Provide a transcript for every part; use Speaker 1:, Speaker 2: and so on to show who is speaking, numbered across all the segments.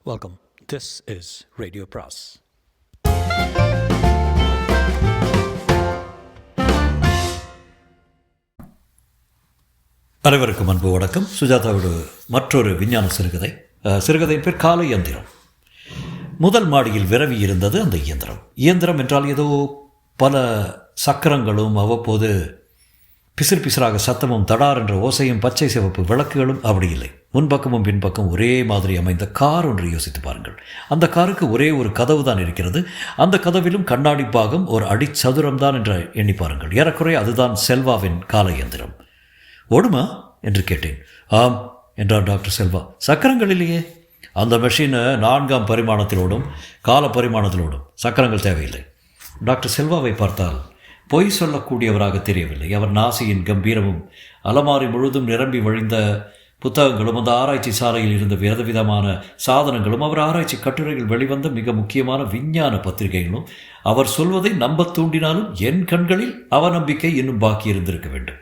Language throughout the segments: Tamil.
Speaker 1: Welcome. This is Radio Pras.
Speaker 2: அனைவருக்கும் அன்பு வணக்கம். சுஜாதாவோட மற்றொரு விஞ்ஞான சிறுகதையின் பேர் கால இயந்திரம். முதல் மாடியில் விரவி இருந்தது அந்த இயந்திரம் என்றால் ஏதோ பல சக்கரங்களும் அவ்வப்போது பிசிறாக சத்தமும் தடார் என்ற ஓசையும் பச்சை சிவப்பு விளக்குகளும் அப்படி இல்லை. முன்பக்கமும் பின்பக்கம் ஒரே மாதிரி அமைந்த கார் ஒன்று யோசித்து பாருங்கள். அந்த காருக்கு ஒரே ஒரு கதவு தான் இருக்கிறது. அந்த கதவிலும் கண்ணாடி பாகம் ஒரு அடிச்சதுரம்தான் என்று எண்ணி பாருங்கள். ஏறக்குறைய அதுதான் செல்வாவின் கால இயந்திரம். ஓடுமா என்று கேட்டேன். ஆம் என்றார் டாக்டர் செல்வா. சக்கரங்கள் இல்லையே. அந்த மெஷின் 4ஆம் பரிமாணத்தில் ஓடும், கால பரிமாணத்தில் ஓடும். சக்கரங்கள் தேவையில்லை. டாக்டர் செல்வாவை பார்த்தால் பொய் சொல்லக்கூடியவராக தெரியவில்லை. அவர் நாசியின் கம்பீரமும் அலமாரி முழுதும் நிரம்பி வழிந்த புத்தகங்களும் அந்த ஆராய்ச்சி சாலையில் இருந்த விதவிதமான சாதனங்களும் அவர் ஆராய்ச்சி கட்டுரைகள் வெளிவந்த மிக முக்கியமான விஞ்ஞான பத்திரிகைகளும் அவர் சொல்வதை நம்ப தூண்டினாலும் என் கண்களில் அவநம்பிக்கை இன்னும் பாக்கி இருந்திருக்க வேண்டும்.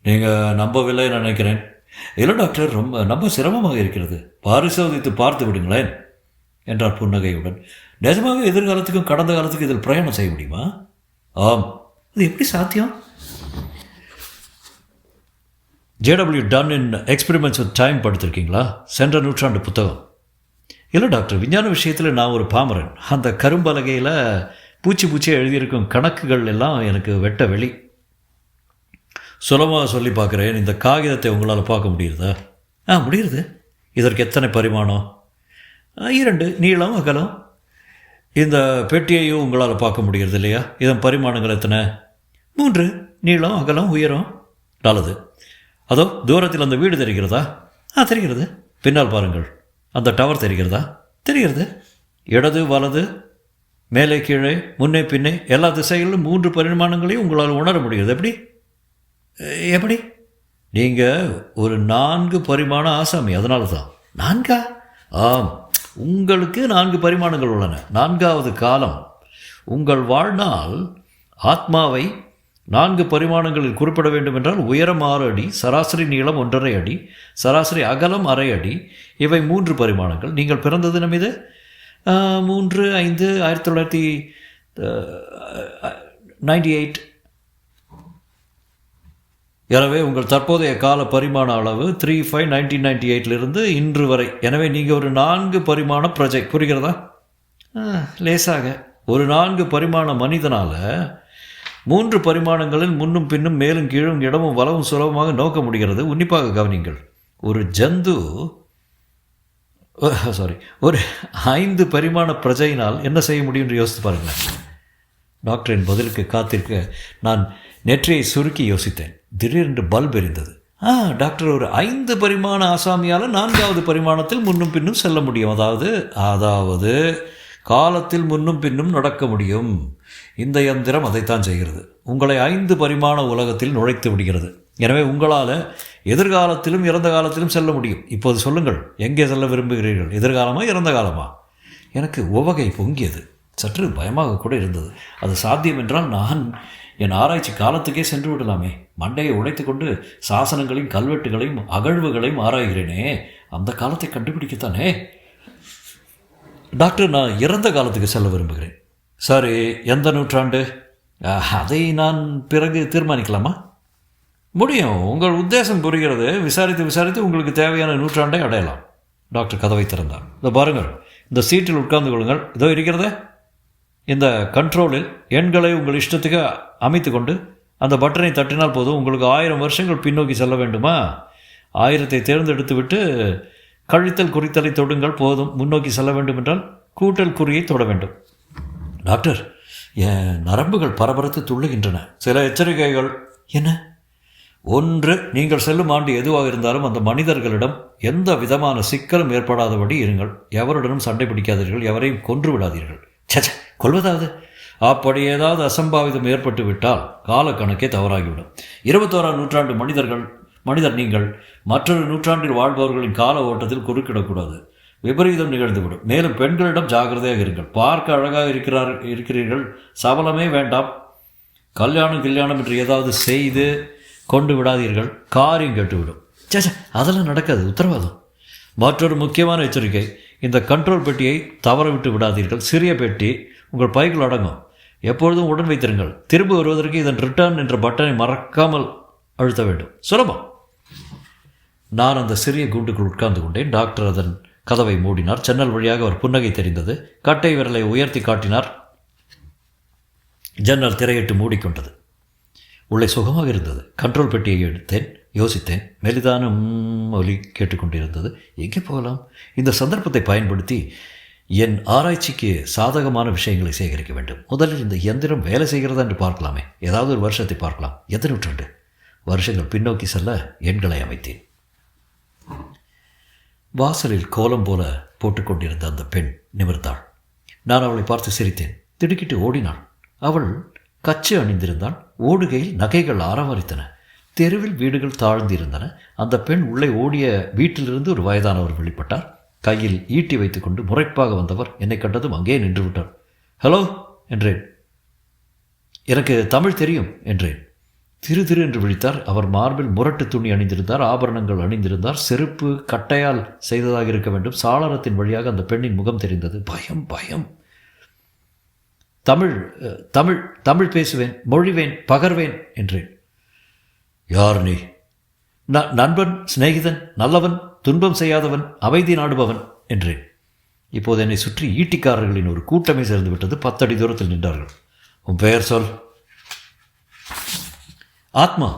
Speaker 2: நீங்கள் நம்பவில்லை நினைக்கிறேன். இல்லை டாக்டர், ரொம்ப சிரமமாக இருக்கிறது. பரிசோதித்து பார்த்து விடுங்களேன் என்றார் புன்னகையுடன். நிஜமாக எதிர்காலத்துக்கும் கடந்த காலத்துக்கும் இதில் பிரயாணம் செய்ய முடியுமா? ஆம். அது எப்படி சாத்தியம்? ஜேடபிள்யூ டன் இன் எக்ஸ்பெரிமெண்ட்ஸ் வித் டைம் படுத்திருக்கீங்களா? சென்ற நூற்றாண்டு புத்தகம். இல்லை டாக்டர், விஞ்ஞான விஷயத்தில் நான் ஒரு பாமரன். அந்த கரும்பலகையில் பூச்சி எழுதியிருக்கும் கணக்குகள் எல்லாம் எனக்கு வெட்ட வெளி. சுலமாக சொல்லி பார்க்குறேன். இந்த காகிதத்தை உங்களால் பார்க்க முடியுறதா? முடியுது. இதற்கு எத்தனை பரிமாணம்? 2, நீளம் அகலம். இந்த பெட்டியையும் உங்களால் பார்க்க முடிகிறது இல்லையா? இதன் பரிமாணங்கள் எத்தனை? 3, நீளம் அகலம் உயரம். நல்லது. அதோ தூரத்தில் அந்த வீடு தெரிகிறதா? தெரிகிறது. பின்னால் பாருங்கள். அந்த டவர் தெரிகிறதா? தெரிகிறது. இடது வலது, மேலே கீழே, முன்னே பின்னே எல்லா திசைகளிலும் 3 பரிமாணங்களையும் உங்களால் உணர முடிகிறது. எப்படி? நீங்கள் ஒரு 4 பரிமாண ஆசாமி, அதனால தான். 4? ஆம், உங்களுக்கு 4 பரிமாணங்கள் உள்ளன. 4வது காலம். உங்கள் வாழ்நாள் ஆத்மாவை 4 பரிமாணங்களில் குறிப்பிட வேண்டும் என்றால் உயரம் 6 அடி, சராசரி நீளம் 1.5 அடி, சராசரி அகலம் 1/2 அடி. இவை 3 பரிமாணங்கள். நீங்கள் பிறந்தது நம்மீது 3/5/1998. எனவே உங்கள் தற்போதைய கால பரிமாண அளவு 3/5/1998 இன்று வரை. எனவே நீங்கள் ஒரு 4 பரிமாண பிரஜை. புரிகிறதா? லேசாக. ஒரு 4 பரிமாண மனிதனால் 3 பரிமாணங்களில் முன்னும் பின்னும் மேலும் கீழும் இடமும் வலவும் சுலபமாக நோக்க முடிகிறது. உன்னிப்பாக கவனிங்கள். ஒரு 5 பரிமாண பிரஜையினால் என்ன செய்ய முடியும் என்று யோசித்து பாருங்களேன். டாக்டரின் பதிலுக்கு காத்திருக்க நான் நெற்றியை சுருக்கி யோசித்தேன். திடீரென்று பல்ப் எரிந்தது. டாக்டர், ஒரு 5 பரிமாண ஆசாமியால் 4வது பரிமாணத்தில் முன்னும் பின்னும் செல்ல முடியும். அதாவது காலத்தில் முன்னும் பின்னும் நடக்க முடியும். இந்த இயந்திரம் அதைத்தான் செய்கிறது. உங்களை 5 பரிமாண உலகத்தில் நுழைத்து விடுகிறது. எனவே உங்களால் எதிர்காலத்திலும் இறந்த காலத்திலும் செல்ல முடியும். இப்போது சொல்லுங்கள், எங்கே செல்ல விரும்புகிறீர்கள்? எதிர்காலமா இறந்த காலமா? எனக்கு உவகை பொங்கியது. சற்று பயமாக கூட இருந்தது. அது சாத்தியம் என்றால் நான் என் ஆராய்ச்சி காலத்துக்கே சென்று விடலாமே. மண்டையை உடைத்து கொண்டு சாசனங்களையும் கல்வெட்டுகளையும் அகழ்வுகளையும் ஆராய்கிறேனே, அந்த காலத்தை கண்டுபிடிக்கத்தானே. டாக்டர், நான் இறந்த காலத்துக்கு செல்ல விரும்புகிறேன். சரி, எந்த நூற்றாண்டு? அதை நான் பிறகு தீர்மானிக்கலாமா? முடியும். உங்கள் உத்தேசம் புரிகிறது. விசாரித்து உங்களுக்கு தேவையான நூற்றாண்டை அடையலாம். டாக்டர் கதவை திறந்தார். இதை பாருங்கள், இந்த சீட்டில் உட்கார்ந்து கொள்ளுங்கள். இதோ இருக்கிறதே, இந்த கண்ட்ரோலில் எண்களை உங்கள் இஷ்டத்துக்கு அமைத்து கொண்டு அந்த பட்டனை தட்டினால் போதும். உங்களுக்கு 1000 வருஷங்கள் பின்னோக்கி செல்ல வேண்டுமா? 1000 தேர்ந்தெடுத்து விட்டு கழித்தல் குறித்தலை தொடுங்கள் போதும். முன்னோக்கி செல்ல வேண்டும் என்றால் கூட்டல் குறியை தொட வேண்டும். டாக்டர், என் நரம்புகள் பரபரத்து துள்ளுகின்றன. சில எச்சரிக்கைகள். என்ன? 1, நீங்கள் செல்லும் ஆண்டு எதுவாக இருந்தாலும் அந்த மனிதர்களிடம் எந்த விதமான சிக்கலும் ஏற்படாதபடி இருங்கள். எவருடனும் சண்டை பிடிக்காதீர்கள். எவரையும் கொன்று விடாதீர்கள். கொள்வதாவது? அப்படி ஏதாவது அசம்பாவிதம் ஏற்பட்டு விட்டால் காலக்கணக்கே தவறாகிவிடும். 21ஆம் நூற்றாண்டு மனிதர் நீங்கள் மற்றொரு நூற்றாண்டில் வாழ்பவர்களின் கால ஓட்டத்தில் குறுக்கிடக்கூடாது. விபரீதம் நிகழ்ந்துவிடும். மேலும் பெண்களிடம் ஜாகிரதையாக இருங்கள். பார்க்க அழகாக இருக்கிறீர்கள், சபலமே வேண்டாம். கல்யாணம் என்று ஏதாவது செய்து கொண்டு விடாதீர்கள். காரியம் கேட்டுவிடும். அதெல்லாம் நடக்காது, உத்தரவாதம். மற்றொரு முக்கியமான எச்சரிக்கை, இந்த கண்ட்ரோல் பெட்டியை தவற விட்டு விடாதீர்கள். சிறிய பெட்டி, உங்கள் பைக்குள் அடங்கும். எப்பொழுதும் உடன் வைத்திருங்கள். திரும்பி வருவதற்கு இதன் ரிட்டர்ன் என்ற பட்டனை மறக்காமல் அழுத்த வேண்டும். சுலபம். நான் அந்த சிறிய கூண்டுக்குள் உட்கார்ந்து கொண்டேன். டாக்டர் அதன் கதவை மூடினார். ஜன்னல் வழியாக அவர் புன்னகை தெரிந்தது. கட்டை விரலை உயர்த்தி காட்டினார். ஜன்னல் திரையிட்டு மூடிக்கொண்டது. உள்ளே சுகமாக இருந்தது. கண்ட்ரோல் பெட்டியை எடுத்தேன். யோசித்தேன். மெலிதான ஒலி கேட்டுக்கொண்டிருந்தது. எங்கே போகலாம்? இந்த சந்தர்ப்பத்தை பயன்படுத்தி என் ஆராய்ச்சிக்கு சாதகமான விஷயங்களை சேகரிக்க வேண்டும். முதலில் இந்த இயந்திரம் வேலை செய்கிறதா என்று பார்க்கலாமே. ஏதாவது ஒரு வருஷத்தை பார்க்கலாம். எத்தனை நூற்றாண்டு? வருஷங்கள் பின்னோக்கி செல்ல எண்களை அமைத்தேன். வாசலில் கோலம் போல போட்டுக்கொண்டிருந்த அந்த பெண் நிமிர்ந்தாள். நான் அவளை பார்த்து சிரித்தேன். திடுக்கிட்டு ஓடினாள். அவள் கச்சு அணிந்திருந்தாள். ஓடுகையில் நகைகள் ஆரவாரித்தன. தெருவில் வீடுகள் தாழ்ந்திருந்தன. அந்த பெண் உள்ளே ஓடிய வீட்டிலிருந்து ஒரு வயதானவர் வெளிப்பட்டார். கையில் ஈட்டி வைத்துக்கொண்டு முறைப்பாக வந்தவர் என்னை கண்டதும் அங்கே நின்று விட்டார். ஹலோ என்றேன். எனக்கு தமிழ் தெரியும் என்றேன். திரு திரு என்று விழித்தார். அவர் மார்பில் முரட்டு துணி அணிந்திருந்தார். ஆபரணங்கள் அணிந்திருந்தார். செருப்பு கட்டையால் செய்ததாக இருக்க வேண்டும். சாளரத்தின் வழியாக அந்த பெண்ணின் முகம் தெரிந்தது. பயம் பயம். தமிழ் தமிழ் தமிழ் பேசுவேன், மொழிவேன், பகர்வேன் என்றேன். யார் நீ? நண்பன், சிநேகிதன், நல்லவன், துன்பம் செய்யாதவன், அமைதி நாடுபவன் என்றேன். இப்போது என்னை சுற்றி ஈட்டிக்காரர்களின் ஒரு கூட்டமே சேர்ந்து விட்டது. 10 அடி தூரத்தில் நின்றார்கள். உன் பெயர் சொல். ஆத்மா.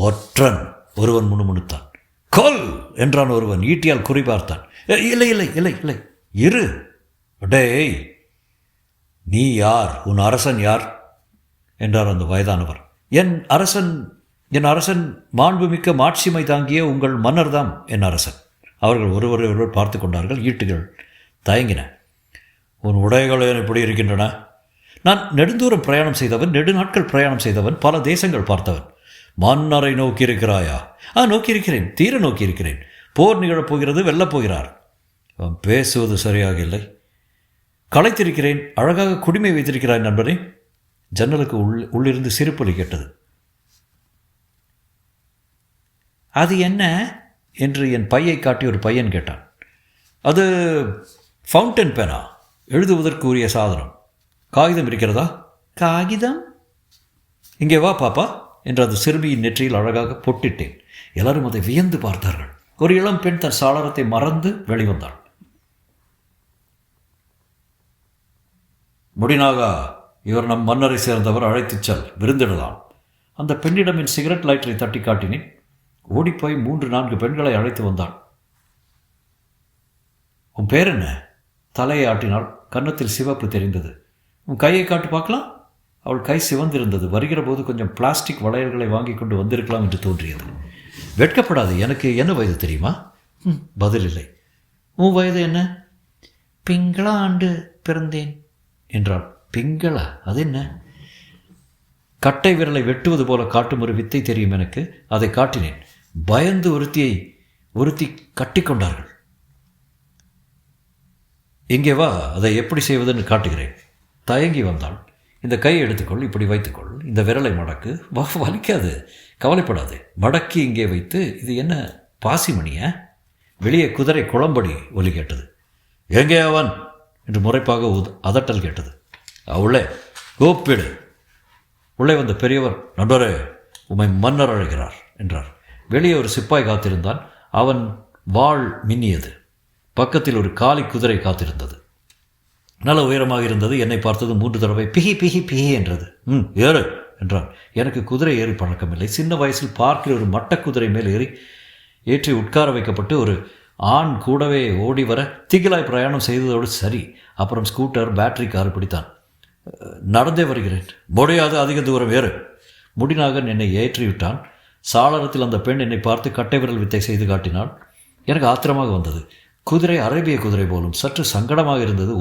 Speaker 2: ஒற்றன். ஒருவன் முணுமுணுத்தான். கொல் என்றான் ஒருவன். ஈட்டியால் குறிபார்த்தான். இல்லை இல்லை இல்லை இல்லை இரு. டேய், நீ யார்? உன் அரசன் யார் என்றார் அந்த வயதானவர். என் அரசன் மாண்புமிக்க மாட்சிமை தாங்கிய உங்கள் மன்னர்தாம் என் அரசன். அவர்கள் ஒருவர் பார்த்து கொண்டார்கள். ஈட்டுகள் தயங்கின. உன் உடைகள் எப்படி இருக்கின்றன? நான் நெடுந்தூரம் பிரயாணம் செய்தவன், நெடுநாட்கள் பிரயாணம் செய்தவன், பல தேசங்கள் பார்த்தவன். மன்னரை நோக்கியிருக்கிறாயா? நோக்கியிருக்கிறேன், தீர நோக்கியிருக்கிறேன். போர் நிகழப்போகிறது, வெல்லப்போகிறார். அவன் பேசுவது சரியாக இல்லை. களைத்திருக்கிறேன். அழகாக குடிமை வைத்திருக்கிறாய் நண்பனே. ஜன்னலுக்கு உள்ளிருந்து சிரிப்பொலி கேட்டது. அது என்ன என்று என் பையை காட்டி ஒரு பையன் கேட்டான். அது ஃபவுண்டன் பேனா, எழுதுவதற்கு உரிய சாதனம். காகிதம் இருக்கிறதா? காகிதம்? இங்கே வா பாப்பா என்று அந்த சிறுமியின் நெற்றியில் அழகாக பொட்டிட்டேன். எல்லாரும் அதை வியந்து பார்த்தார்கள். ஒரு இளம் பெண் தன் சாளரத்தை மறந்து வெளிவந்தாள். முடினாகா, இவர் நம் மன்னரை சேர்ந்தவர், அழைத்துச் செல், விருந்திடலாம். அந்த பெண்ணிடம் என் சிகரெட் லைட்டரை தட்டி காட்டினேன். ஓடிப்போய் 3-4 பெண்களை அழைத்து வந்தாள். உன் பேர் என்ன? தலையை ஆட்டினாள். கன்னத்தில் சிவப்பு தெரிந்தது. உன் கையை காட்டு பார்க்கலாம். அவள் கை சிவந்திருந்தது. வருகிற போது கொஞ்சம் பிளாஸ்டிக் வளையல்களை வாங்கி கொண்டு வந்திருக்கலாம் என்று தோன்றியது. வெட்கப்படாது, எனக்கு என்ன வயது தெரியுமா? பதில் இல்லை. உன் வயது என்ன? பிங்கள ஆண்டு பிறந்தேன் என்றாள். பிங்களா? அது என்ன? கட்டை விரலை வெட்டுவது போல காட்டும் ஒரு வித்தை தெரியும் எனக்கு. அதை காட்டினேன். பயந்து ஒருத்தி கட்டிக்கொண்டார்கள். இங்கே வா, அதை எப்படி செய்வதுன்னு காட்டுகிறேன். தயங்கி வந்தாள். இந்த கையை எடுத்துக்கொள், இப்படி வைத்துக்கொள், இந்த விரலை மடக்கு. வலிக்காது, கவலைப்படாது. மடக்கி இங்கே வைத்து. இது என்ன பாசிமணிய? வெளியே குதிரை குளம்படி ஒலி கேட்டது. எங்கே அவன் என்று முறைப்பாக அதட்டல் கேட்டது. உள்ளே கூப்பிடு. உள்ளே வந்த பெரியவர், நண்பரே, உம்மை மன்னர் அழைக்கிறார் என்றார். வெளியே ஒரு சிப்பாய் காத்திருந்தான். அவன் வாள் மின்னியது. பக்கத்தில் ஒரு காலி குதிரை காத்திருந்தது. நல்ல உயரமாக இருந்தது. என்னை பார்த்தது 3 தடவை பிஹி பிஹி பிஹி என்றது. ஏறு என்றான். எனக்கு குதிரை ஏறி பழக்கமில்லை. சின்ன வயசில் பார்க்கில் ஒரு மட்ட குதிரை மேல் ஏற்றி உட்கார வைக்கப்பட்டு ஒரு ஆண் கூடவே ஓடி வர திகிலாய் பிரயாணம் செய்ததோடு சரி. அப்புறம் ஸ்கூட்டர், பேட்டரி கார் பிடித்தான். நடந்தே வருகிறேன். முடியாது, அதிக தூரம் ஏறு. முடிநாகன் என்னை ஏற்றிவிட்டான். சாளரத்தில் அந்த பெண் என்னை பார்த்து கட்டை விரல் வித்தை செய்து காட்டினாள். எனக்கு ஆத்திரமாக வந்தது. குதிரை அரேபிய குதிரை போலும். சற்று சங்கடமாக இருந்தது.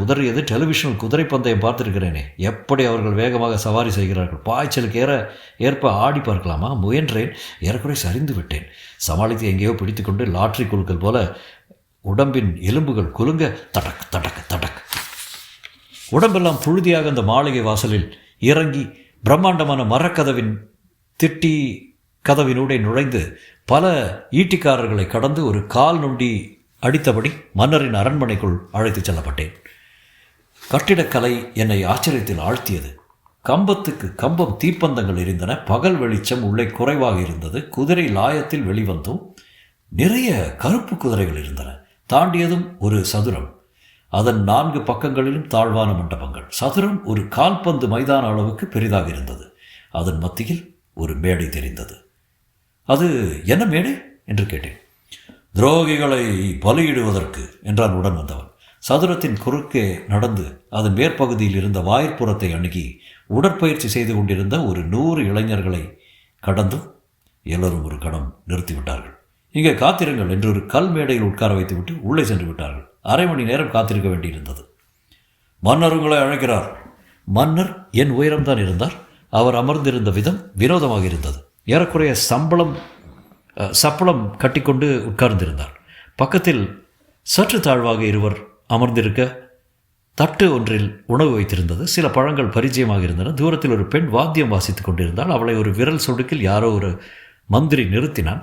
Speaker 2: உதறியது. டெலிவிஷனில் குதிரை பந்தயம் பார்த்திருக்கிறேனே, எப்படி அவர்கள் வேகமாக சவாரி செய்கிறார்கள். பாய்ச்சலுக்கு ஏற்ப ஆடி பார்க்கலாமா? முயன்றேன். ஏறக்குறை சரிந்து விட்டேன். சமாளித்து எங்கேயோ பிடித்துக்கொண்டு லாட்ரி குழுக்கள் போல உடம்பின் எலும்புகள் குலுங்க தடக் தடக் தடக். உடம்பெல்லாம் புழுதியாக அந்த மாளிகை வாசலில் இறங்கி பிரம்மாண்டமான மரக்கதவின் திட்டி கதவினூடே நுழைந்து பல ஈட்டிக்காரர்களை கடந்து ஒரு கால் நொண்டி அடித்தபடி மன்னரின் அரண்மனைக்குள் அழைத்துச் செல்லப்பட்டேன். கட்டிடக்கலை என்னை ஆச்சரியத்தில் ஆழ்த்தியது. கம்பத்துக்கு கம்பம் தீப்பந்தங்கள் எரிந்தன. பகல் வெளிச்சம் உள்ளே குறைவாக இருந்தது. குதிரை லாயத்தில் வெளிவந்தும் நிறைய கருப்பு குதிரைகள் இருந்தன. தாண்டியதும் ஒரு சதுரம், அதன் 4 பக்கங்களிலும் தாழ்வான மண்டபங்கள். சதுரம் ஒரு கால்பந்து மைதான அளவுக்கு பெரிதாக இருந்தது. அதன் மத்தியில் ஒரு மேடை தெரிந்தது. அது என்ன மேடை என்று கேட்டேன். துரோகிகளை பலியிடுவதற்கு என்றான் உடன் வந்தவன். சதுரத்தின் குறுக்கே நடந்து அதன் மேற்பகுதியில் இருந்த வாயிற்புறத்தை அணுகி உடற்பயிற்சி செய்து கொண்டிருந்த ஒரு 100 இளைஞர்களை கடந்தும் எல்லோரும் ஒரு கணம் நிறுத்திவிட்டார்கள். இங்கே காத்திருங்கள் என்று ஒரு கல் மேடையில் உட்கார வைத்துவிட்டு உள்ளே சென்று விட்டார்கள். அரை மணி நேரம் காத்திருக்க வேண்டியிருந்தது. மன்னர் உங்களை அழைக்கிறார். மன்னர் என் உயரம்தான் இருந்தார். அவர் அமர்ந்திருந்த விதம் வினோதமாக இருந்தது. ஏறக்குறைய சப்பளம் கட்டிக்கொண்டு உட்கார்ந்திருந்தார். பக்கத்தில் சற்று தாழ்வாக இருவர் அமர்ந்திருக்க தட்டு ஒன்றில் உணவு வைத்திருந்தது. சில பழங்கள் பரிச்சயமாக இருந்தன. தூரத்தில் ஒரு பெண் வாத்தியம் வாசித்துக் கொண்டிருந்தால் அவளை ஒரு விரல் சொடுக்கில் யாரோ ஒரு மந்திரி நிறுத்தினான்.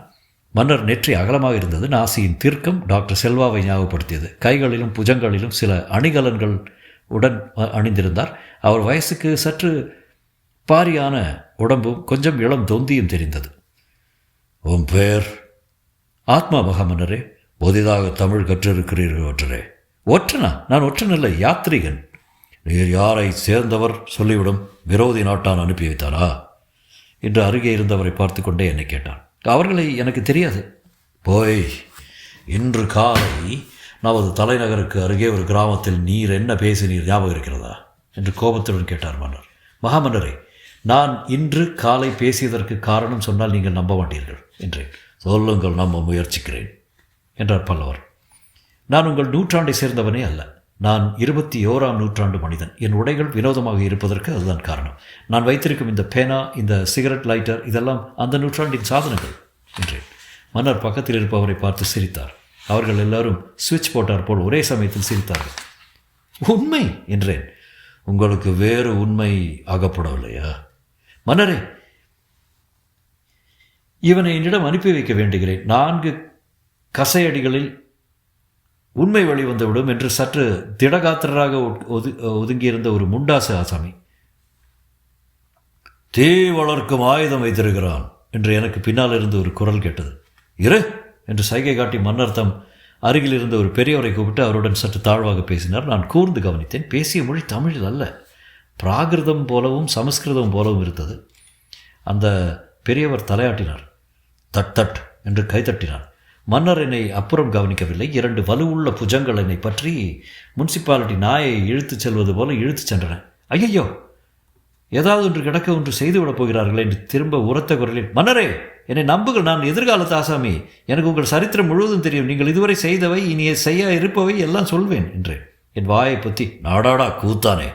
Speaker 2: மன்னர் நெற்றி அகலமாக இருந்தது. நாசியின் தீர்க்கம் டாக்டர் செல்வாவை ஞாபகப்படுத்தியது. கைகளிலும் புஜங்களிலும் சில அணிகலன்கள் உடன் அணிந்திருந்தார். அவர் வயசுக்கு சற்று பாரியான உடம்பும் கொஞ்சம் இளம் தொந்தியும் தெரிந்தது. உன் பெயர்? ஆத்மா மகாமன்னரே. புதிதாக தமிழ் கற்றிருக்கிறீர்கள் ஒற்றரே. ஒற்றனா? நான் ஒற்றன் இல்லை, யாத்ரீகன். நீர் யாரை சேர்ந்தவர் சொல்லிவிடும். விரோதி நாட்டான் அனுப்பி வைத்தாரா என்று அருகே இருந்தவரை பார்த்து கொண்டே என்னை கேட்டான். அவர்களை எனக்கு தெரியாது. போய் இன்று காலை நமது தலைநகருக்கு அருகே ஒரு கிராமத்தில் நீர் என்ன பேசினீர் ஞாபகம் இருக்கிறதா என்று கோபத்துடன் கேட்டார் மன்னர். மகாமன்னரே, நான் இன்று காலை பேசியதற்கு காரணம் சொன்னால் நீங்கள் நம்ப மாட்டீர்கள் என்றேன். சொல்லுங்கள், நம்ப முயற்சிக்கிறேன் என்றார் பல்லவர். நான் உங்கள் நூற்றாண்டை சேர்ந்தவனே அல்ல. நான் 21ஆம் நூற்றாண்டு மனிதன். என் உடைகள் வினோதமாக இருப்பதற்கு அதுதான் காரணம். நான் வைத்திருக்கும் இந்த பேனா, இந்த சிகரெட் லைட்டர், இதெல்லாம் அந்த நூற்றாண்டின் சாதனங்கள் என்றேன். மன்னர் பக்கத்தில் இருப்பவரை பார்த்து சிரித்தார். அவர்கள் எல்லாரும் சுவிட்ச் போட்டார் போல் ஒரே சமயத்தில் சிரித்தார்கள். உண்மை என்றேன். உங்களுக்கு வேறு உண்மை ஆகப்படவில்லையா? மன்னரே, இவனை என்னிடம் அனுப்பி வைக்க வேண்டுகிறேன். 4 கசையடிகளில் உண்மை வெளிவந்துவிடும் என்று சற்று திடகாத்திரராக ஒதுங்கியிருந்த ஒரு முண்டாசு ஆசாமி தீ வளர்க்கும் ஆயுதம் வைத்திருக்கிறான் என்று எனக்கு பின்னால் இருந்து ஒரு குரல் கேட்டது. இரு என்று சைகை காட்டி மன்னர் தம் அருகில் இருந்த ஒரு பெரியவரை கூப்பிட்டு அவருடன் சற்று தாழ்வாக பேசினார். நான் கூர்ந்து கவனித்தேன். பேசிய மொழி தமிழில் அல்ல, பிராகிருதம் போலவும் சமஸ்கிருதம் போலவும் இருந்தது. அந்த பெரியவர் தலையாட்டினார். தட் தட் என்று கைத்தட்டினார். மன்னர் என்னை அப்புறம் கவனிக்கவில்லை. 2 வலுவுள்ள புஜங்கள் என்னை பற்றி முனிசிபாலிட்டி நாயை இழுத்துச் செல்வது போல இழுத்துச் சென்றன. ஐயையோ, ஏதாவது ஒன்று கிடக்க ஒன்று செய்துவிடப் போகிறார்கள் என்று திரும்ப உரத்த குரலில், மன்னரே என்னை நம்புகள், நான் எதிர்காலத்து ஆசாமி. எனக்கு உங்கள் சரித்திரம் முழுவதும் தெரியும். நீங்கள் இதுவரை செய்தவை, இனி செய்ய இருப்பவை எல்லாம் சொல்வேன் என்றேன். என் வாயை பற்றி நாடாடா கூத்தானே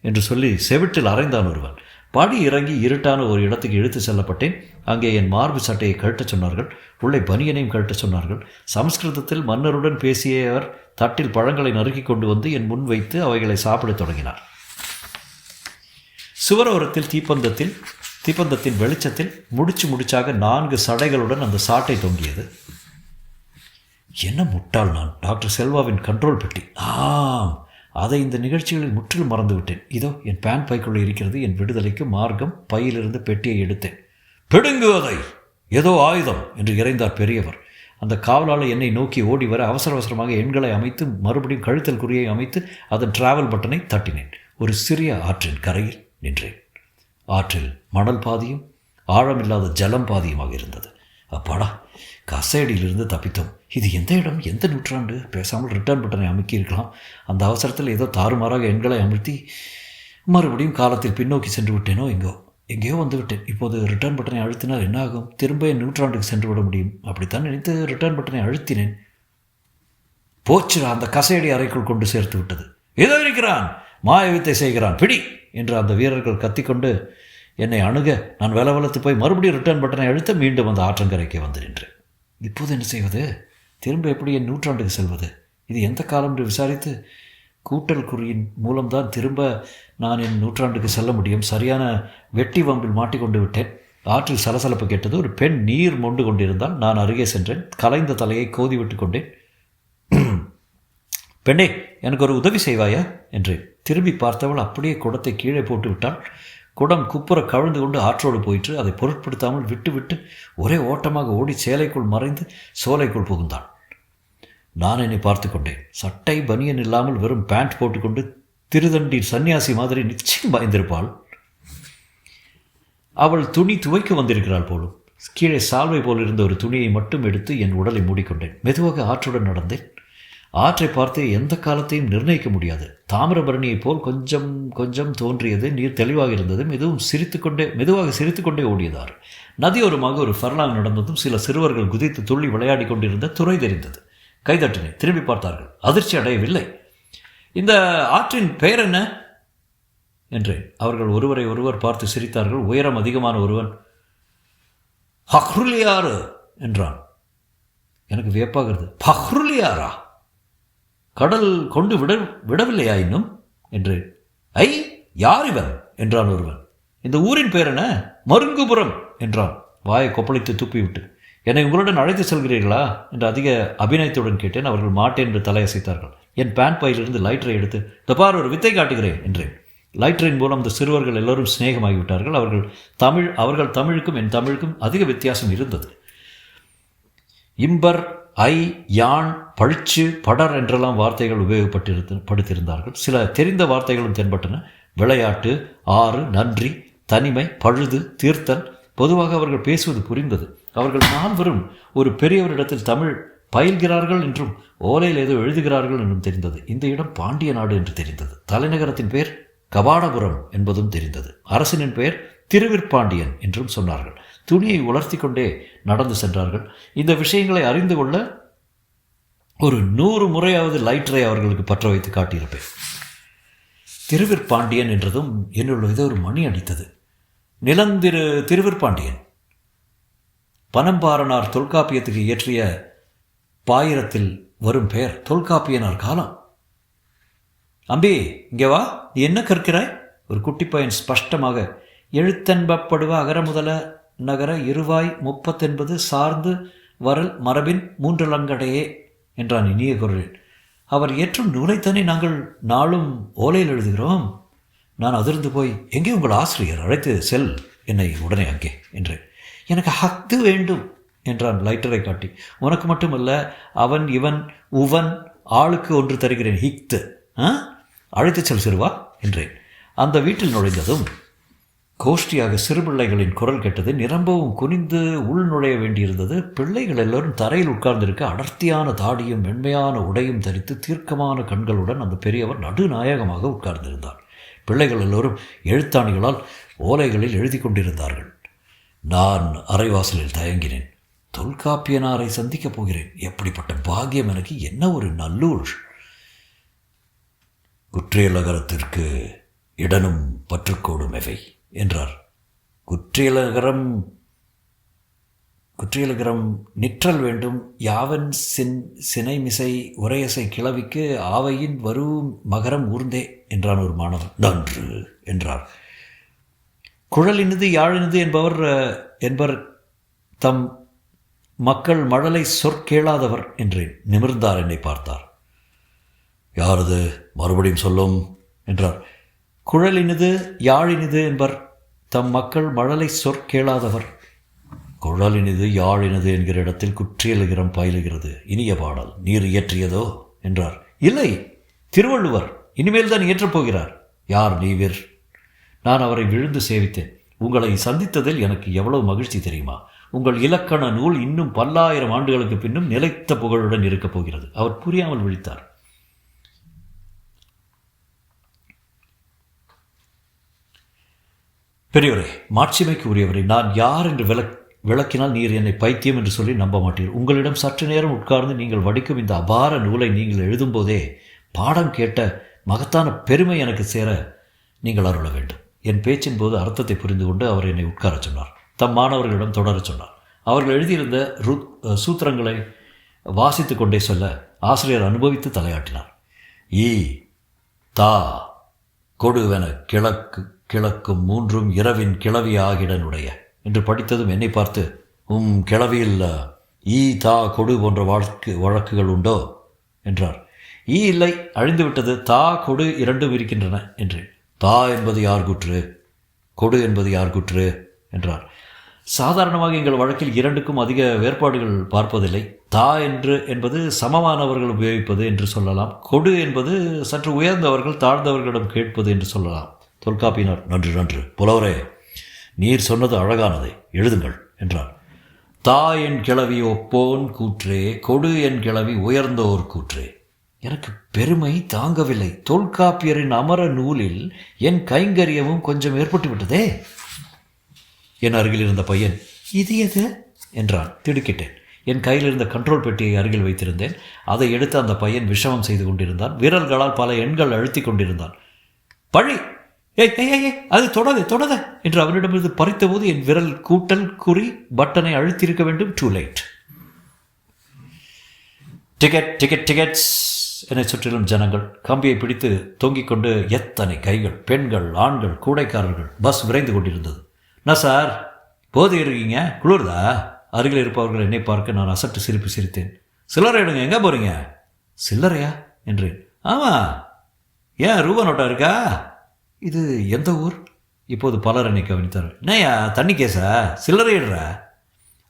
Speaker 2: என்று சொல்லி செவிட்டில் அரைந்தான் ஒருவன். படி இறங்கி இருட்டான ஒரு இடத்துக்கு இழுத்து செல்லப்பட்டேன். அங்கே என் மார்பு சட்டையை கழட்டச் சொன்னார்கள். உள்ளே பனியனையும் கழட்டச் சொன்னார்கள். சமஸ்கிருதத்தில் மன்னருடன் பேசியவர் தட்டில் பழங்களை நறுக்கி கொண்டு வந்து என் முன் வைத்து அவைகளை சாப்பிடத் தொடங்கினார். சுவரோரத்தில் தீப்பந்தத்தின் வெளிச்சத்தில் முடிச்சாக 4 சடைகளுடன் அந்த சாட்டை தொங்கியது. என்ன முட்டாள் நான்! டாக்டர் செல்வாவின் கண்ட்ரோல் பெட்டி. ஆம், அதை இந்த நிகழ்ச்சிகளில் முற்றிலும் மறந்துவிட்டேன். இதோ என் பேன் பைக்குள்ளே இருக்கிறது. என் விடுதலைக்கு மார்க்கம். பையிலிருந்து பெட்டியை எடுத்தேன். பிடுங்குவதை ஏதோ ஆயுதம் என்று இறைந்தார் பெரியவர். அந்த காவலாளர் என்னை நோக்கி ஓடி வர அவசரமாக எண்களை அமைத்து மறுபடியும் கழுத்தல் குறியை அமைத்து அதன் டிராவல் பட்டனை தட்டினேன். ஒரு சிறிய ஆற்றின் கரையில் நின்றேன். ஆற்றில் மணல் பாதியும் ஆழமில்லாத ஜலம் பாதியுமாக இருந்தது. அப்பாடா, கசையடியிலிருந்து தப்பித்தோம். இது எந்த இடம், எந்த நூற்றாண்டு? பேசாமல் ரிட்டர்ன் பட்டனை அமைக்கியிருக்கலாம். அந்த அவசரத்தில் ஏதோ தாறுமாறாக எண்களை அமர்த்தி மறுபடியும் காலத்தில் பின்னோக்கி சென்று விட்டேனோ எங்கேயோ வந்துவிட்டேன். இப்போது ரிட்டர்ன் பட்டனை அழுத்தினால் என்ன ஆகும்? திரும்ப என் நூற்றாண்டுக்கு சென்று விட முடியும். அப்படித்தான் நினைத்து ரிட்டர்ன் பட்டனை அழுத்தினேன். போச்சு, அந்த கசையடி அறைக்குள் கொண்டு சேர்த்து விட்டது. ஏதோ இருக்கிறான், மாயவித்தை செய்கிறான், பிடி என்று அந்த வீரர்கள் கத்திக்கொண்டு என்னை அணுக நான் வெலவலத்து போய் மறுபடியும் ரிட்டர்ன் பட்டனை அழுத்த மீண்டும் அந்த ஆற்றங்கரைக்கு வந்து நின்றேன். இப்போது என்ன செய்வது? திரும்ப எப்படி என் நூற்றாண்டுக்கு செல்வது? இது எந்த காலம் என்று விசாரித்து கூட்டல் குறியின் மூலம்தான் திரும்ப நான் என் நூற்றாண்டுக்கு செல்ல முடியும். சரியான வெட்டி வம்பில் மாட்டிக்கொண்டு விட்டேன். ஆற்றில் சலசலப்பு கேட்டது. ஒரு பெண் நீர் மொண்டு கொண்டிருந்தால் நான் அருகே சென்றேன். கலைந்த தலையை கோதி விட்டு கொண்டேன். பெண்ணே, எனக்கு ஒரு உதவி செய்வாயா என்றேன். திரும்பி பார்த்தவள் அப்படியே குடத்தை கீழே போட்டு விட்டாள். குடம் குப்புற கவிழ்ந்து கொண்டு ஆற்றோடு போயிற்று. அதை பொருட்படுத்தாமல் விட்டு ஒரே ஓட்டமாக ஓடி சேலைக்குள் மறைந்து சோலைக்குள் புகுந்தாள். நான் என்னை பார்த்து கொண்டேன். சட்டை பனியன் இல்லாமல் வெறும் பேண்ட் போட்டுக்கொண்டு திருதண்டி சன்னியாசி மாதிரி நிச்சயம் பயந்திருப்பாள். அவள் துணி துவைக்க வந்திருக்கிறாள் போலும். கீழே சால்வை போல் இருந்த ஒரு துணியை மட்டும் எடுத்து என் உடலை மூடிக்கொண்டேன். மெதுவாக ஆற்றுடன் நடந்தேன். ஆற்றை பார்த்து எந்த காலத்தையும் நிர்ணயிக்க முடியாது. தாமிரபரணியைப் போல் கொஞ்சம் கொஞ்சம் தோன்றியது. நீர் தெளிவாக இருந்தது. மெதுவாக சிரித்துக்கொண்டே ஓடியதார். நதியோரமாக ஒரு ஃபர்லாங் நடந்ததும் சில சிறுவர்கள் குதித்து துள்ளி விளையாடி கொண்டிருந்த துறை தெரிந்தது. கைதட்டினேன். திரும்பி பார்த்தார்கள். அதிர்ச்சி அடையவில்லை. இந்த ஆற்றின் பெயர் என்ன என்றேன். அவர்கள் ஒருவரை ஒருவர் பார்த்து சிரித்தார்கள். உயரம் அதிகமான ஒருவன் பஹ்ருலியாறு என்றான். எனக்கு வியப்பாகிறது. பஹ்ருலியாரா? கடல் கொண்டு விடவில்லையா இன்னும் என்றேன். ஐ, யார் இவன் என்றான் ஒருவன். இந்த ஊரின் பேர் என்ன? மருங்குபுரம் என்றான், வாயை கொப்பளித்து துப்பிவிட்டு. என்னை உங்களுடன் அழைத்து செல்கிறீர்களா என்று அதிக அபிநயத்துடன் கேட்டேன். அவர்கள் மாட்டேன் என்று தலையசைத்தார்கள். என் பேண்ட் பையிலிருந்து லைட்டரை எடுத்து, தப்பார், ஒரு வித்தை காட்டுகிறேன் என்றேன். லைட்டரின் மூலம் அந்த சிறுவர்கள் எல்லோரும் சிநேகமாகிவிட்டார்கள். அவர்கள் தமிழுக்கும் என் தமிழுக்கும் அதிக வித்தியாசம் இருந்தது. இம்பர், ஐ, யான், பழிச்சு, படர் என்றெல்லாம் வார்த்தைகள் உபயோகப்படுத்தியிருந்தார்கள். சில தெரிந்த வார்த்தைகளும் தென்பட்டன. விளையாட்டு, ஆறு, நன்றி, தனிமை, பழுது, தீர்த்தல். பொதுவாக அவர்கள் பேசுவது புரிந்தது. அவர்கள் நால்வரும் ஒரு பெரியவரிடத்தில் தமிழ் பயில்கிறார்கள் என்றும் ஓலையில் ஏதோ எழுதுகிறார்கள் என்றும் தெரிந்தது. இந்த இடம் பாண்டிய நாடு என்று தெரிந்தது. தலைநகரத்தின் பெயர் கபாடபுரம் என்பதும் தெரிந்தது. அரசனின் பெயர் திருவிற்பாண்டியன் என்றும் சொன்னார்கள். துணியை உலர்த்தி கொண்டே நடந்து சென்றார்கள். இந்த விஷயங்களை அறிந்து கொள்ள ஒரு 100 முறையாவது லைட்டரை அவர்களுக்கு பற்ற வைத்து காட்டியிருப்பேன். திருவிற்பாண்டியன் என்றதும் என்னுள்ள ஏதோ ஒரு மணி அடித்தது. திருவிற்பாண்டியன் பனம்பாரனார் தொல்காப்பியத்துக்கு இயற்றிய பாயிரத்தில் வரும் பெயர். தொல்காப்பியனார் காலம். அம்பி, இங்கே வா, நீ என்ன கற்கிறாய்? ஒரு குட்டி பையன் ஸ்பஷ்டமாக, எழுத்தென்பப்படுவ அகர முதல நகர இருவாய் 30 சார்ந்து வரல் மரபின் 3 லங்கடையே என்றான் இனிய குரலில். அவர் ஏற்றும் நூலைத்தானே நாங்கள் நாளும் ஓலையில் எழுதுகிறோம். நான் அதிர்ந்து போய், எங்கே உங்கள் ஆசிரியர்? அழைத்து செல் என்னை உடனே அங்கே என்றேன். எனக்கு ஹத்து வேண்டும் என்றான் லைட்டரை காட்டி. உனக்கு மட்டுமல்ல, அவன், இவன், உவன், ஆளுக்கு ஒன்று தருகிறேன். ஹிக்து அழைத்து செல் சிறுவா என்றேன். அந்த வீட்டில் நுழைந்ததும் கோஷ்டியாக சிறுபிள்ளைகளின் குரல் கேட்டது. நிரம்பவும் குனிந்து உள் நுழைய வேண்டியிருந்தது. பிள்ளைகள் எல்லோரும் தரையில் உட்கார்ந்திருக்க அடர்த்தியான தாடியும் மென்மையான உடையும் தரித்து தீர்க்கமான கண்களுடன் அந்த பெரியவர் நடுநாயகமாக உட்கார்ந்திருந்தார். பிள்ளைகள் எல்லோரும் எழுத்தாணிகளால் ஓலைகளில் எழுதி கொண்டிருந்தார்கள். நான் அரைவாசலில் தயங்கினேன். தொல்காப்பியனாரை சந்திக்கப் போகிறேன். எப்படிப்பட்ட பாக்கியம் எனக்கு! என்ன ஒரு நல்லூர்! குற்றியலகரத்திற்கு இடனும் பற்றுக்கோடும் எவை என்றார். குற்றியலகரம் நிற்றல் வேண்டும். யாவன் சினைமிசை உரையசை கிளவிக்கு ஆவையின் வரும் மகரம் ஊர்ந்தே என்றான் ஒரு மாணவன். நன்று என்றார். குழலினது யாழினது என்பவர் தம் மக்கள் மழலை சொற்கேளாதவர் என்றேன். நிமிர்ந்தார். என்னை பார்த்தார். யாரது? மறுபடியும் சொல்லும் என்றார். குழலினது யாழினது என்பர் தம் மக்கள் மழலை சொற்கேளாதவர். குழலினது யாழினது என்கிற இடத்தில் குற்றியலுகிறம் பயிலுகிறது. இனிய பாடல். நீர் இயற்றியதோ என்றார். இல்லை, திருவள்ளுவர் இனிமேல் தான் இயற்றப் போகிறார். யார் நீவிர்? நான் அவரை விழுந்து சேவித்தேன். உங்களை சந்தித்ததில் எனக்கு எவ்வளவு மகிழ்ச்சி தெரியுமா? உங்கள் இலக்கண நூல் இன்னும் 1000 ஆண்டுகளுக்கு பின்னும் நிலைத்த புகழுடன் இருக்கப் போகிறது. அவர் புரியாமல் விழித்தார். பெரியவரே, மாட்சிமைக்கு உரியவரே, நான் யார் என்று விளக்கினால் நீர் என்னை பைத்தியம் என்று சொல்லி நம்ப மாட்டீர். உங்களிடம் சற்று நேரம் உட்கார்ந்து நீங்கள் வடிக்கும் இந்த அபார நூலை நீங்கள் எழுதும்போதே பாடம் கேட்ட மகத்தான பெருமை எனக்கு சேர நீங்கள் அருள வேண்டும். என் பேச்சின் போது அர்த்தத்தை புரிந்து கொண்டு அவர் என்னை உட்காரச் சொன்னார். தம் மாணவர்களிடம் தொடரச் சொன்னார். அவர்கள் எழுதியிருந்த சூத்திரங்களை வாசித்து கொண்டே சொல்ல ஆசிரியர் அனுபவித்து தலையாட்டினார். ஈ தா கொடுவென கிழக்கும் 3 இரவின் கிளவி ஆகிடனுடைய என்று படித்ததும் என்னை பார்த்து, கிளவியில் ஈ தா கொடு போன்ற வழக்குகள் உண்டோ என்றார். ஈ இல்லை, அழிந்து விட்டது. தா கொடு இரண்டும் இருக்கின்றன என்றேன். தா என்பது யார் கூற்று, கொடு என்பது யார் கூற்று என்றார். சாதாரணமாக எங்கள் வழக்கில் இரண்டுக்கும் அதிக வேறுபாடுகள் பார்ப்பதில்லை. தா என்பது சமமானவர்கள் உபயோகிப்பது என்று சொல்லலாம். கொடு என்பது சற்று உயர்ந்தவர்கள் தாழ்ந்தவர்களிடம் கேட்பது என்று சொல்லலாம். தொல்காப்பியனர், நன்று நன்று புலவரே, நீர் சொன்னது அழகானதை, எழுதுங்கள் என்றார். தா என் கிளவி ஒப்போன் கூற்றே, கொடு என் கிளவி உயர்ந்தோர் கூற்றே. எனக்கு பெருமை தாங்கவில்லை. தொல்காப்பியரின் அமர நூலில் என் கைங்கரியமும் கொஞ்சம் ஏற்பட்டு விட்டதே. என் அருகில் இருந்த பையன், இது எது என்றான். திடுக்கிட்டேன். என் கையில் இருந்த கண்ட்ரோல் பெட்டியை அருகில் வைத்திருந்தேன். அதை எடுத்து அந்த பையன் விஷமம் செய்து கொண்டிருந்தான். விரல்களால் பல எண்கள் அழுத்தி கொண்டிருந்தான். பழி, ஏய் ஏய் ஏய், அது தொடாத என்று அவனிடமிருந்து பறித்தபோது என் விரல் கூட்டல் குறி பட்டனை அழுத்தியிருக்க வேண்டும். Two light. டிக்கெட்ஸ் என்னை சுற்றிலும் ஜனங்கள். கம்பியை பிடித்து தொங்கிக் கொண்டு எத்தனை கைகள், பெண்கள், ஆண்கள், கூடைக்காரர்கள். பஸ் விரைந்து கொண்டிருந்தது. நான் சார், போது இருக்கீங்க, குளிர்தா? அருகில் இருப்பவர்கள் என்னை பார்க்க நான் அசட்டு சிரிப்பு சிரித்தேன். சில்லறை எடுங்க, எங்கே போகிறீங்க? சில்லறையா என்றேன். ஆமாம், ஏன் ரூபா நோட்டா இருக்கா? இது எந்த ஊர்? இப்போது பலர் என்னை கவனித்தார். என்னையா தண்ணி கேசா? சில்லறை எடுற?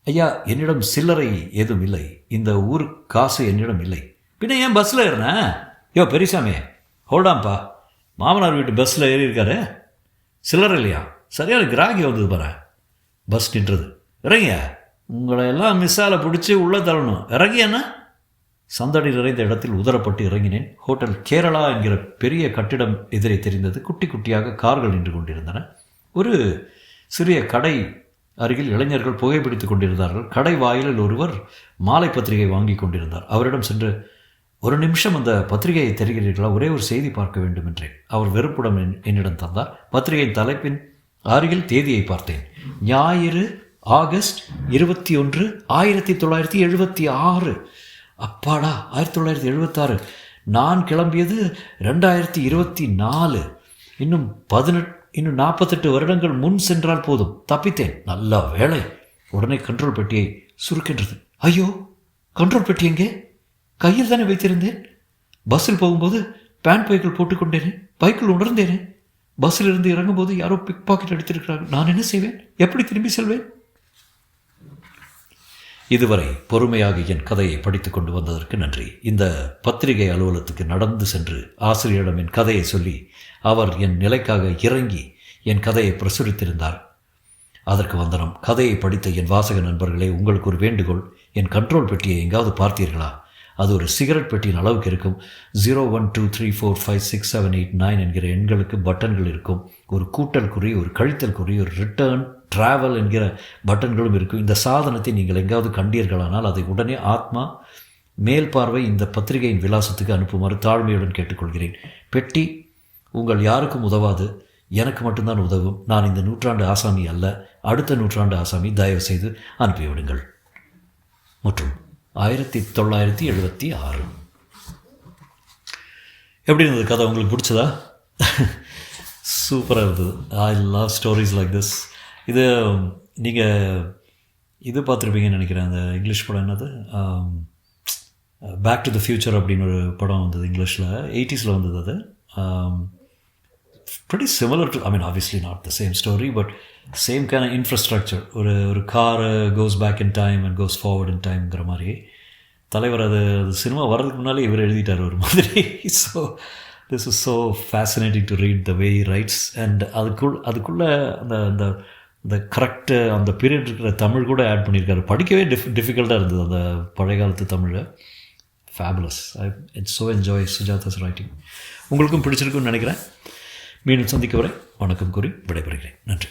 Speaker 2: ஐயா, என்னிடம் சில்லறை ஏதும் இல்லை. இந்த ஊர் காசு என்னிடம் இல்லை. பின்ன ஏன் பஸ்ஸில் ஏறினேன்? யோ பெரியசாமி, ஹோல்டாம்ப்பா, மாமனார் வீட்டு பஸ்ஸில் ஏறி இருக்காரு. சில்லறை இல்லையா? சரியான கிராகி வந்தது பாரு. பஸ் நின்றது. இறங்கிய, உங்களை எல்லாம் மிஸ்ஸால் பிடிச்சி உள்ளே தள்ளணும். இறங்கியன்னா? சந்தடி நிறைந்த இடத்தில் உதறப்பட்டு இறங்கினேன். ஹோட்டல் கேரளா என்கிற பெரிய கட்டிடம் எதிரே தெரிந்தது. குட்டி குட்டியாக கார்கள் நின்று கொண்டிருந்தன. ஒரு சிறிய கடை அருகில் இளைஞர்கள் புகைப்பிடித்துக் கொண்டிருந்தார்கள். கடை வாயிலில் ஒருவர் மாலை பத்திரிகை வாங்கி கொண்டிருந்தார். அவரிடம் சென்று, ஒரு நிமிஷம் அந்த பத்திரிகையை தெரிகிறீர்களா? ஒரே ஒரு செய்தி பார்க்க வேண்டும் என்றேன். அவர் வெறுப்புடன் என்னிடம் தந்தார். பத்திரிகையின் தலைப்பின் அருகில் தேதியை பார்த்தேன். ஞாயிறு, ஆகஸ்ட் 21, 1976. அப்பாடா, 1976. நான் கிளம்பியது 2024. இன்னும் 48 வருடங்கள் முன் சென்றால் போதும். தப்பித்தேன். நல்ல வேளை. உடனே கண்ட்ரோல் பெட்டியை சுருக்கின்றது. ஐயோ, கண்ட்ரோல் பெட்டி எங்கே? கையில் தானே வைத்திருந்தேன். பஸ்ஸில் போகும்போது பேண்ட் பைக்கிள் போட்டுக்கொண்டேனே, பைக்கிள் உணர்ந்தேனே. பஸ்ஸில் இருந்து இறங்கும்போது யாரோ பிக் பாக்கெட் அடித்திருக்கிறார்கள். நான் என்ன செய்வேன்? எப்படி திரும்பி செல்வேன்? இதுவரை பொறுமையாக என் கதையை படித்து கொண்டு வந்ததற்கு நன்றி. இந்த பத்திரிகை அலுவலகத்துக்கு நடந்து சென்று ஆசிரியரிடம் என் கதையை சொல்லி அவர் என் நிலைக்காக இறங்கி என் கதையை பிரசுரித்திருந்தார். அதற்கு வந்தனம். கதையை படித்த என் வாசக நண்பர்களே, உங்களுக்கு ஒரு வேண்டுகோள். என் கண்ட்ரோல் பெட்டியை எங்காவது பார்த்தீர்களா? அது ஒரு சிகரெட் பெட்டியின் அளவுக்கு இருக்கும். 0123456789 என்கிற எண்களுக்கு பட்டன்கள் இருக்கும். ஒரு கூட்டல் குறி, ஒரு கழித்தல் குறி, ஒரு ரிட்டர்ன், டிராவல் என்கிற பட்டன்களும் இருக்கும். இந்த சாதனத்தை நீங்கள் எங்காவது கண்டீர்களானால் அதை உடனே ஆத்மா மேல் பார்வை இந்த பத்திரிகையின் விலாசத்துக்கு அனுப்புமாறு தாழ்மையுடன் கேட்டுக்கொள்கிறேன். பெட்டி உங்கள் யாருக்கும் உதவாது, எனக்கு மட்டும்தான் உதவும். நான் இந்த நூற்றாண்டு ஆசாமி அல்ல, அடுத்த நூற்றாண்டு ஆசாமி. தயவு செய்து அனுப்பிவிடுங்கள். மற்றும் 1976. எப்படி இருந்தது கதை? உங்களுக்கு பிடிச்சதா? சூப்பராக இருந்தது. I love stories like this. இது நீங்கள் இது பார்த்துருப்பீங்கன்னு நினைக்கிறேன். அந்த இங்கிலீஷ் படம் என்னது, பேக் டு த ஃப்யூச்சர் அப்படின்னு ஒரு படம் வந்தது இங்கிலீஷில். 80s வந்தது. அது pretty similar to, I mean obviously not the same story, but same kind of infrastructure. ஒரு car goes back in time and goes forward in timeங்கிற மாதிரி. தலைவர் அது சினிமா வர்றதுக்கு முன்னாலே இவர் எழுதிட்டார் ஒரு மாதிரி. So this is so fascinating to read the way writes. And அதுக்குள்ளே அந்த அந்த கரெக்டு அந்த பீரியட் இருக்கிற தமிழ் கூட ஆட் பண்ணியிருக்காரு. படிக்கவே டிஃபிகல்ட்டாக இருந்தது அந்த பழைய காலத்து தமிழை. Fabulous. It's so enjoy சுஜாதாஸ் writing. உங்களுக்கும் பிடிச்சிருக்குன்னு நினைக்கிறேன். மீண்டும் சந்திக்க வரை வணக்கம் கூறி விடைபெறுகிறேன். நன்றி.